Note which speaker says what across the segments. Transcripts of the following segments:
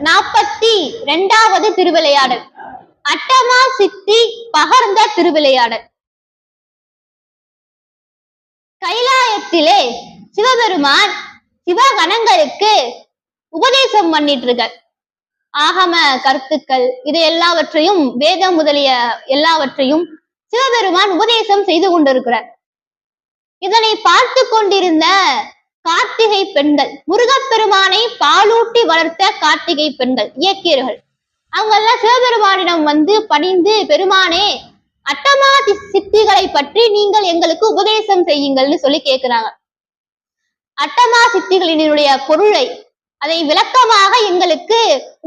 Speaker 1: 42வது திருவிளையாடல். அட்டமா சித்தி பகர்ந்த திருவிளையாடல். கைலாயத்திலே சிவபெருமான் சிவகணங்களுக்கு உபதேசம் பண்ணிட்டு இருக்கார். ஆகம கருத்துக்கள் இது எல்லாவற்றையும், வேதம் முதலிய எல்லாவற்றையும் சிவபெருமான் உபதேசம் செய்து கொண்டிருக்கிறார். இதனை பார்த்து கொண்டிருந்த கார்த்திகை பெண்கள், முருகப்பெருமானை பாலூட்டி வளர்த்த கார்த்திகை பெண்கள், இயக்கியர்கள், அவங்க எல்லாம் சிவபெருமானிடம் வந்து பணிந்து, பெருமானே அட்டமா சித்திகளை பற்றி நீங்கள் எங்களுக்கு உபதேசம் செய்யுங்கள்னு சொல்லி கேட்கிறாங்க. அட்டமா சித்திகளினுடைய பொருளை, அதை விளக்கமாக எங்களுக்கு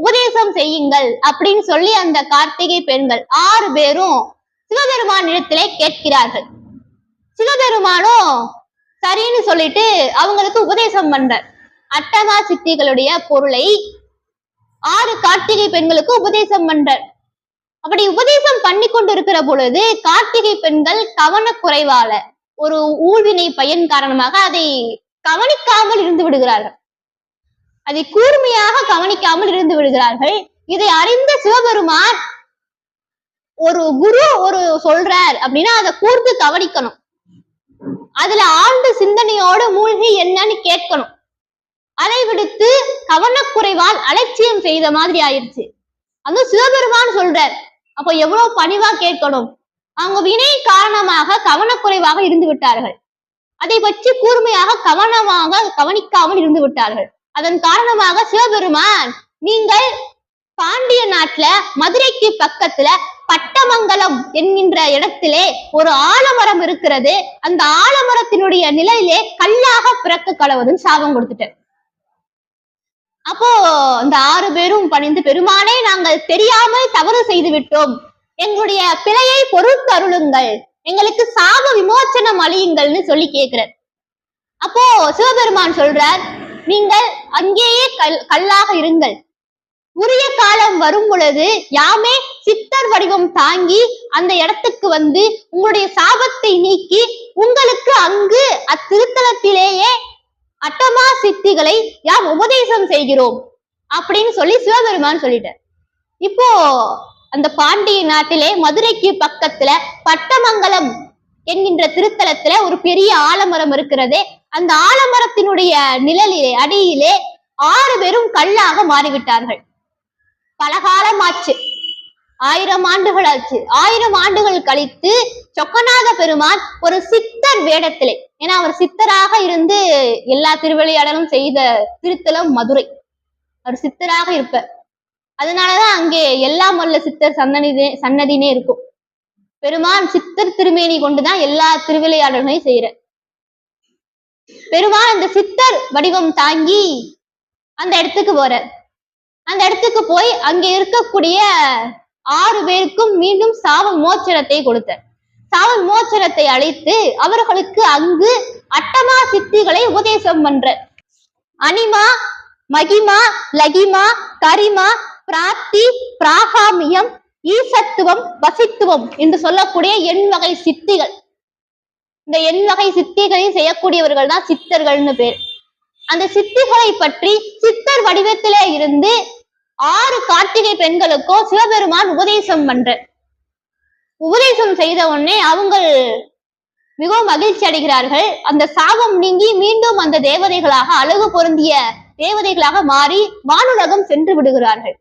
Speaker 1: உபதேசம் செய்யுங்கள் அப்படின்னு சொல்லி அந்த கார்த்திகை பெண்கள் 6 பேரும் சிவபெருமானிடத்திலே கேட்கிறார்கள். சிவபெருமானும் சரின்னு சொல்லிட்டு அவங்களுக்கு உபதேசம் பண்றார். அட்டமா சித்திகளுடைய பொருளை 6 கார்த்திகை பெண்களுக்கு உபதேசம் பண்றார். அப்படி உபதேசம் பண்ணி கொண்டு இருக்கிற பொழுது கார்த்திகை பெண்கள் கவனக்குறைவால, ஒரு ஊழ்வினை பயன் காரணமாக அதை கவனிக்காமல் இருந்து விடுகிறார்கள். அதை கூர்மையாக கவனிக்காமல் இருந்து விடுகிறார்கள். இதை அறிந்த சிவபெருமான், ஒரு குரு ஒரு சொல்றார் அப்படின்னா அதை கூர்ந்து கவனிக்கணும், அதுல ஆழ்ந்த சிந்தனையோடு மூழ்கி என்னன்னு கேட்கணும். அதை விடுத்து கவனக்குறைவால் அலட்சியம் செய்த மாதிரி ஆயிடுச்சு. அந்த சிவபெருமான் சொல்றார், அப்ப எவ்வளவு பணிவா கேட்கணும். அவங்க வினை காரணமாக கவனக்குறைவாக இருந்து விட்டார்கள். அதை பற்றி கூர்மையாக கவனிக்காமல் இருந்து விட்டார்கள். அதன் காரணமாக சிவபெருமான், நீங்கள் பாண்டிய நாட்டுல மதுரைக்கு பக்கத்துல பட்டமங்கலம் என்கின்ற இடத்திலே ஒரு ஆலமரம் இருக்கிறது, அந்த ஆலமரத்தினுடைய நிலையிலே கல்லாக பிறக்க கடவுதுன்னு சாபம் கொடுத்துட்டேன். அப்போ அந்த 6 பேரும் பணிந்து, பெருமானே நாங்கள் தெரியாமல் தவறு செய்து விட்டோம், எங்களுடைய பிழையை பொறுத்தருளுங்கள், எங்களுக்கு சாப விமோச்சனம் அளியுங்கள்னு சொல்லி கேட்கிறார். அப்போ சிவபெருமான் சொல்றார், நீங்கள் அங்கேயே கல்லாக இருங்கள், உரிய காலம் வரும் பொழுது யாமே சித்தர் வடிவம் தாங்கி அந்த இடத்துக்கு வந்து உங்களுடைய சாபத்தை நீக்கி உங்களுக்கு அங்கு அத்திருத்தலத்திலேயே அட்டமா சித்திகளை யாம் உபதேசம் செய்கிறோம் அப்படின்னு சொல்லி சிவபெருமான் சொல்லிட்டார். இப்போ அந்த பாண்டிய நாட்டிலே மதுரைக்கு பக்கத்துல பட்டமங்கலம் என்கின்ற திருத்தலத்துல ஒரு பெரிய ஆலமரம் இருக்கிறதே, அந்த ஆலமரத்தினுடைய நிழலிலே அடியிலே 6 பேரும் கல்லாக மாறிவிட்டார்கள். பலகாலம் ஆச்சு, 1000 ஆண்டுகள் ஆச்சு. 1000 ஆண்டுகள் கழித்து சொக்கநாத பெருமான் ஒரு சித்தர் வேடத்திலே, ஏன்னா அவர் சித்தராக இருந்து எல்லா திருவிளையாடலும் செய்த திருத்தலம் மதுரை, அவர் சித்தராக இருப்பார். அதனாலதான் அங்கே எல்லாம் வல்ல சித்தர் சன்னதினே இருக்கும். பெருமான் சித்தர் திருமேனி கொண்டுதான் எல்லா திருவிளையாடல்களையும் செய்யற. பெருமான் அந்த சித்தர் வடிவம் தாங்கி அந்த இடத்துக்கு போறார். அந்த இடத்துக்கு போய் அங்க இருக்கக்கூடிய 6 பேருக்கும் மீண்டும் சாப மோட்சரத்தை கொடுத்தார். சாப மோட்சரத்தை அளித்து அவர்களுக்கு அங்கு அட்டமா சித்திகளை உபதேசம் பண்ற. அனிமா, மகிமா, லகிமா, கரிமா, பிராப்தி, பிராகாமியம், ஈசத்துவம், வசித்துவம் என்று சொல்லக்கூடிய 8 வகை சித்திகள். இந்த 8 வகை சித்திகளை செய்யக்கூடியவர்கள் தான் சித்தர்கள்னு பேர். அந்த சித்திகளை பற்றி சித்தர் வடிவத்திலே இருந்து 6 கார்த்திகை பெண்களுக்கோ சிவபெருமான் உபதேசம் பண்ற. உபதேசம் செய்த உடனே அவங்க மிகவும் மகிழ்ச்சி அடைகிறார்கள். அந்த சாபம் நீங்கி மீண்டும் அந்த தேவதைகளாக, அழகு பொருந்திய தேவதைகளாக மாறி வானுலகம் சென்று விடுகிறார்கள்.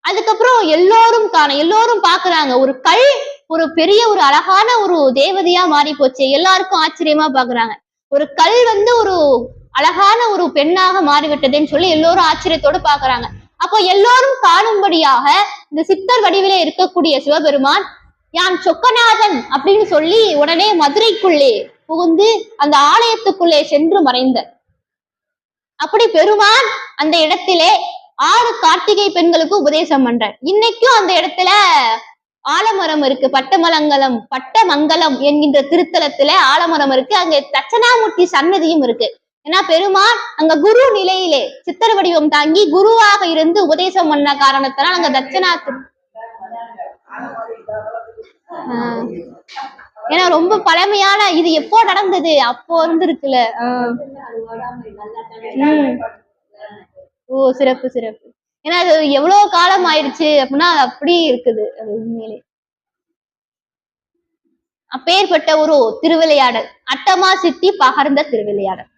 Speaker 1: அதுக்கப்புறம் எல்லோரும் பாக்குறாங்க, ஒரு கல் ஒரு பெரிய ஒரு அழகான ஒரு தேவதையா மாறி போச்சு. எல்லாருக்கும் ஆச்சரியமா பாக்குறாங்க. ஒரு கல் வந்து ஒரு அழகான ஒரு பெண்ணாக மாறிவிட்டதுன்னு சொல்லி எல்லோரும் ஆச்சரியத்தோடு பாக்குறாங்க. அப்போ எல்லோரும் காணும்படியாக இந்த சித்தர் வடிவிலே இருக்கக்கூடிய சிவபெருமான் யான் சொக்கநாதன் அப்படின்னு சொல்லி உடனே மதுரைக்குள்ளே புகுந்து அந்த ஆலயத்துக்குள்ளே சென்று மறைந்த. அப்படி பெருமான் அந்த இடத்திலே 6 கார்த்திகை பெண்களுக்கு உபதேசம் பண்றார். இன்னைக்கும் அந்த இடத்துல ஆலமரம் இருக்கு. பட்டமங்கலம் என்கின்ற திருத்தலத்துல ஆலமரம் இருக்கு. அங்க தட்சணாமூர்த்தி சன்னதியும் இருக்கு. ஏன்னா பெருமான் அங்க குரு நிலையிலே சித்தர் வடிவம் தாங்கி குருவாக இருந்து உபதேசம் பண்ண காரணத்தினால் அங்க ஏன்னா ரொம்ப பழமையான இது. எப்போ நடந்தது? அப்போ இருந்துருக்குல்ல. ஓ, சிறப்பு சிறப்பு. ஏன்னா அது எவ்வளவு காலம் ஆயிடுச்சு அப்படின்னா அது அப்படி இருக்குது அது உண்மையிலே. அப்பேற்பட்ட ஒரு திருவிளையாடல், அட்டமா சித்தி பகர்ந்த திருவிளையாடல்.